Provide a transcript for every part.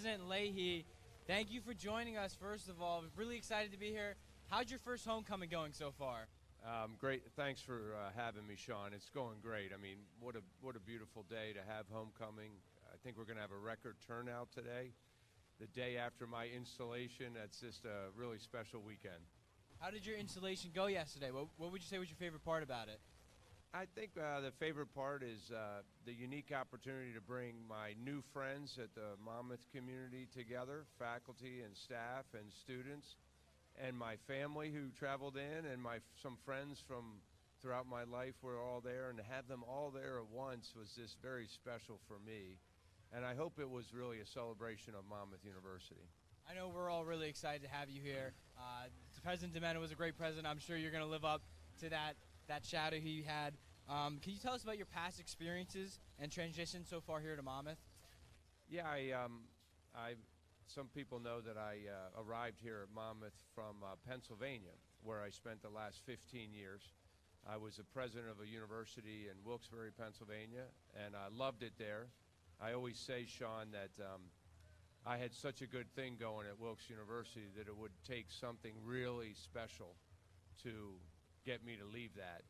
President Leahy, thank you for joining us, first of all. Really excited to be here. How's your first homecoming going so far? Great. Thanks for having me, Sean. It's going great. I mean, what a beautiful day to have homecoming. I think we're going to have a record turnout today. The day after my installation, that's just a really special weekend. How did your installation go yesterday? What would you say was your favorite part about it? I think the favorite part is the unique opportunity to bring my new friends at the Monmouth community together, faculty and staff and students, and my family who traveled in, and some friends from throughout my life were all there, and to have them all there at once was just very special for me. And I hope it was really a celebration of Monmouth University. I know we're all really excited to have you here. President Demena was a great president. I'm sure you're going to live up to that shadow he had. Can you tell us about your past experiences and transition so far here to Monmouth? Yeah, some people know that I arrived here at Monmouth from Pennsylvania, where I spent the last 15 years. I was the president of a university in Wilkes-Barre, Pennsylvania, and I loved it there. I always say, Sean, that I had such a good thing going at Wilkes University that it would take something really special to get me to leave that.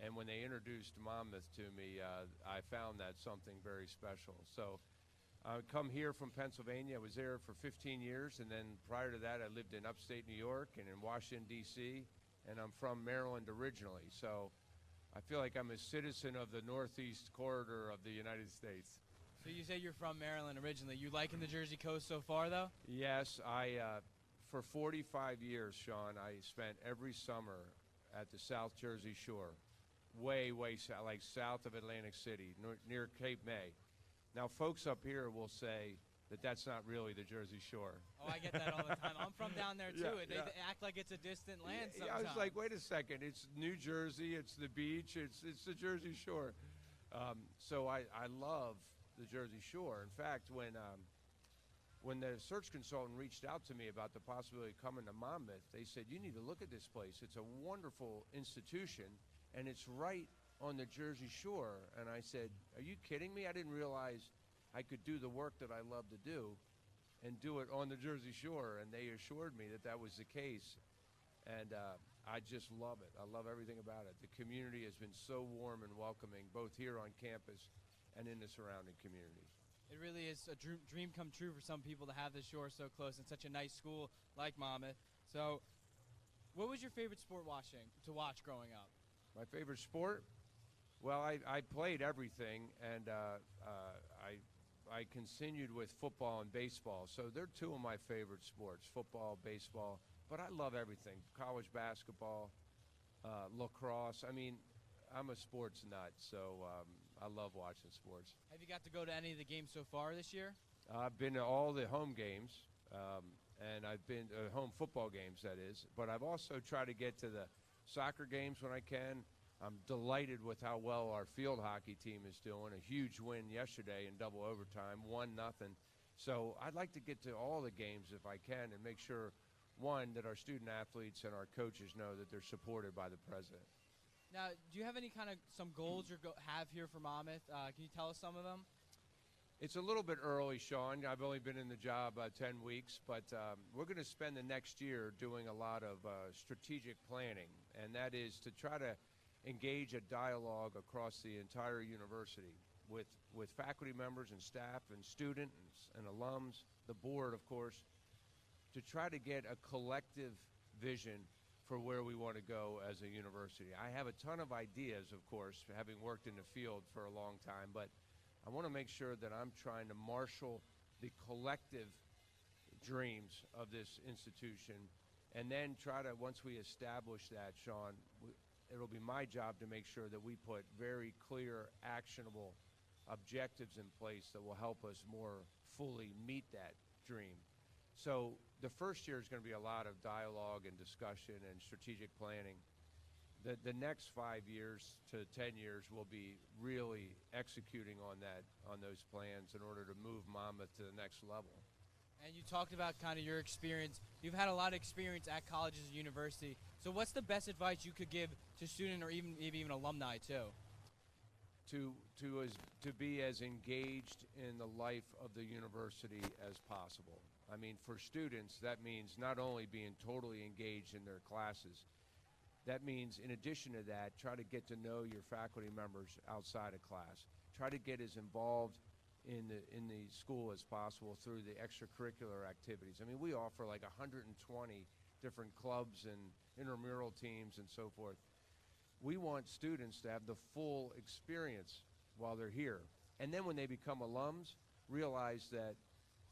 And when they introduced Monmouth to me, I found that something very special. So I come here from Pennsylvania. I was there for 15 years, and then prior to that, I lived in upstate New York and in Washington, D.C., and I'm from Maryland originally. So I feel like I'm a citizen of the Northeast corridor of the United States. So you say you're from Maryland originally. You liking the Jersey coast so far, though? Yes, for 45 years, Sean, I spent every summer at the South Jersey Shore, way south, like south of Atlantic City, near Cape May. Now, folks up here will say that that's not really the Jersey Shore. Oh, I get that all the time. I'm from down there, too. Yeah, They act like it's a distant land Yeah, sometimes. I was like, wait a second. It's New Jersey. It's the beach. It's the Jersey Shore. So I love the Jersey Shore. In fact, when the search consultant reached out to me about the possibility of coming to Monmouth, they said, you need to look at this place. It's a wonderful institution, and it's right on the Jersey Shore. And I said, are you kidding me? I didn't realize I could do the work that I love to do and do it on the Jersey Shore. And they assured me that that was the case. And I just love it. I love everything about it. The community has been so warm and welcoming, both here on campus and in the surrounding community. It really is a dream come true for some people to have the shore so close and such a nice school like Monmouth. So what was your favorite sport to watch growing up? My favorite sport? Well, I played everything, and I continued with football and baseball. So they're two of my favorite sports, football, baseball. But I love everything, college basketball, lacrosse. I mean, I'm a sports nut, so I love watching sports. Have you got to go to any of the games so far this year? I've been to all the home games, and I've been to home football games, that is. But I've also tried to get to the soccer games when I can. I'm delighted with how well our field hockey team is doing. A huge win yesterday in double overtime, 1-0. So I'd like to get to all the games if I can and make sure, one, that our student athletes and our coaches know that they're supported by the president. Now, do you have any some goals you have here for Monmouth? Can you tell us some of them? It's a little bit early, Sean. I've only been in the job 10 weeks, but we're going to spend the next year doing a lot of strategic planning, and that is to try to engage a dialogue across the entire university with faculty members and staff and students and alums, the board, of course, to try to get a collective vision for where we want to go as a university. I have a ton of ideas, of course, having worked in the field for a long time, but I want to make sure that I'm trying to marshal the collective dreams of this institution, and then try to, once we establish that, Sean, it'll be my job to make sure that we put very clear, actionable objectives in place that will help us more fully meet that dream. So the first year is going to be a lot of dialogue and discussion and strategic planning. The next 5 years to 10 years will be really executing on those plans in order to move Monmouth to the next level. And you talked about kind of your experience. You've had a lot of experience at colleges and university. So what's the best advice you could give to student or maybe even alumni too? to be as engaged in the life of the university as possible. I mean, for students, that means not only being totally engaged in their classes, that means, in addition to that, try to get to know your faculty members outside of class. Try to get as involved in the school as possible through the extracurricular activities. I mean, we offer like 120 different clubs and intramural teams and so forth. We want students to have the full experience while they're here. And then when they become alums, realize that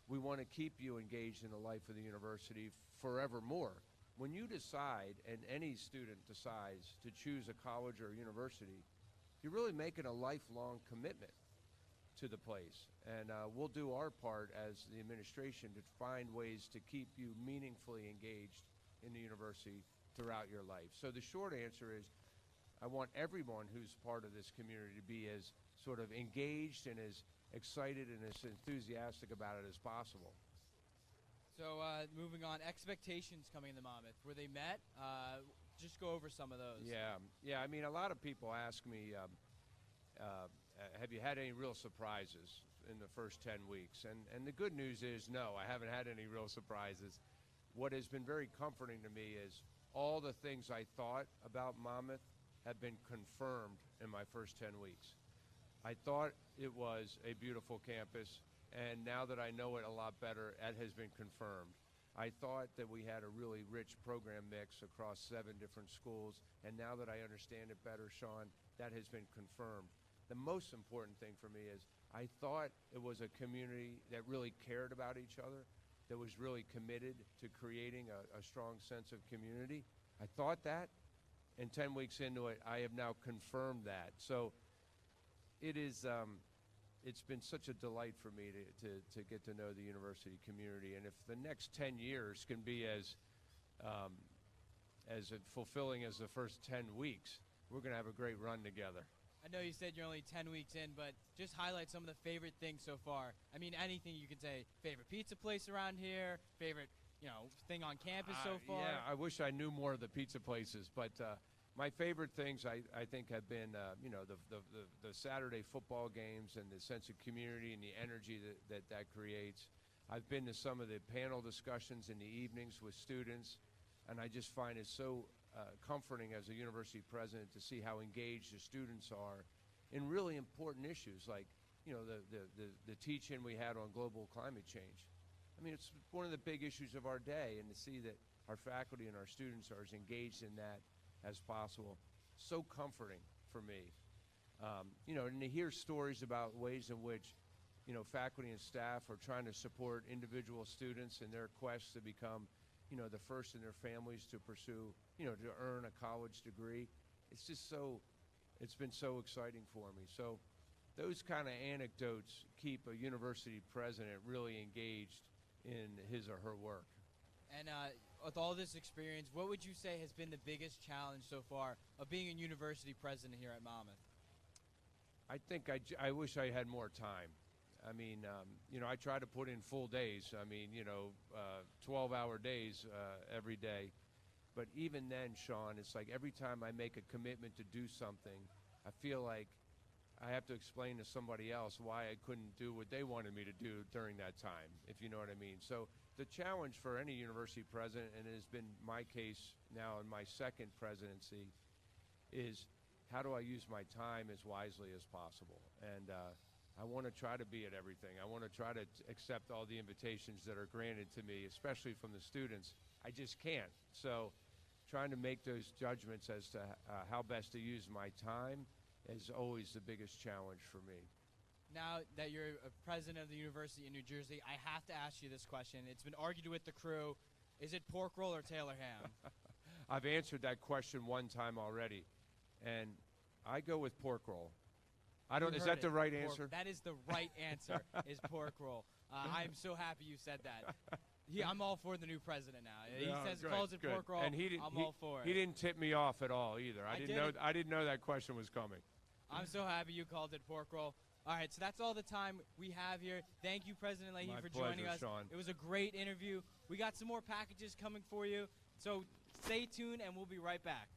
we want to keep you engaged in the life of the university forevermore. When you decide, and any student decides, to choose a college or a university, you're really making a lifelong commitment to the place. And we'll do our part as the administration to find ways to keep you meaningfully engaged in the university throughout your life. So the short answer is, I want everyone who's part of this community to be as sort of engaged and as excited and as enthusiastic about it as possible. So moving on, expectations coming into Monmouth. Were they met? Just go over some of those. Yeah. I mean, a lot of people ask me, have you had any real surprises in the first 10 weeks? And the good news is, no, I haven't had any real surprises. What has been very comforting to me is all the things I thought about Monmouth have been confirmed in my first 10 weeks. I thought it was a beautiful campus, and now that I know it a lot better, that has been confirmed. I thought that we had a really rich program mix across 7 different schools, and now that I understand it better, Sean, that has been confirmed. The most important thing for me is I thought it was a community that really cared about each other, that was really committed to creating a strong sense of community. I thought that, and 10 weeks into it, I have now confirmed that. So it is, it's been such a delight for me to get to know the university community. And if the next 10 years can be as fulfilling as the first 10 weeks, we're going to have a great run together. I know you said you're only 10 weeks in, but just highlight some of the favorite things so far. I mean, anything you can say. Favorite pizza place around here, favorite, thing on campus so far. Yeah, I wish I knew more of the pizza places, but my favorite things I think have been, the Saturday football games and the sense of community and the energy that creates. I've been to some of the panel discussions in the evenings with students, and I just find it so comforting as a university president to see how engaged the students are in really important issues like, the teach-in we had on global climate change. I mean, it's one of the big issues of our day, and to see that our faculty and our students are as engaged in that as possible, so comforting for me. And to hear stories about ways in which, faculty and staff are trying to support individual students in their quest to become, the first in their families to pursue, to earn a college degree. It's just it's been so exciting for me. So those kind of anecdotes keep a university president really engaged in his or her work. And with all this experience, what would you say has been the biggest challenge so far of being a university president here at Monmouth? I think I wish I had more time. I mean, I try to put in full days. I mean, 12-hour days every day. But even then, Sean, it's like every time I make a commitment to do something, I feel like I have to explain to somebody else why I couldn't do what they wanted me to do during that time, if you know what I mean. So the challenge for any university president, and it has been my case now in my second presidency, is how do I use my time as wisely as possible? And I want to try to be at everything. I want to try to accept all the invitations that are granted to me, especially from the students. I just can't. So trying to make those judgments as to how best to use my time is always the biggest challenge for me. Now that you're a president of the university in New Jersey, I have to ask you this question. It's been argued with the crew. Is it pork roll or Taylor ham? I've answered that question one time already, and I go with pork roll. Is that the right answer? That is the right answer, is pork roll. I'm so happy you said that. Yeah, I'm all for the new president now. He calls it pork roll. And I'm all for it. He didn't tip me off at all either. I didn't know that question was coming. I'm so happy you called it pork roll. All right, so that's all the time we have here. Thank you, President Leahy, for joining us. Sean. It was a great interview. We got some more packages coming for you, so stay tuned, and we'll be right back.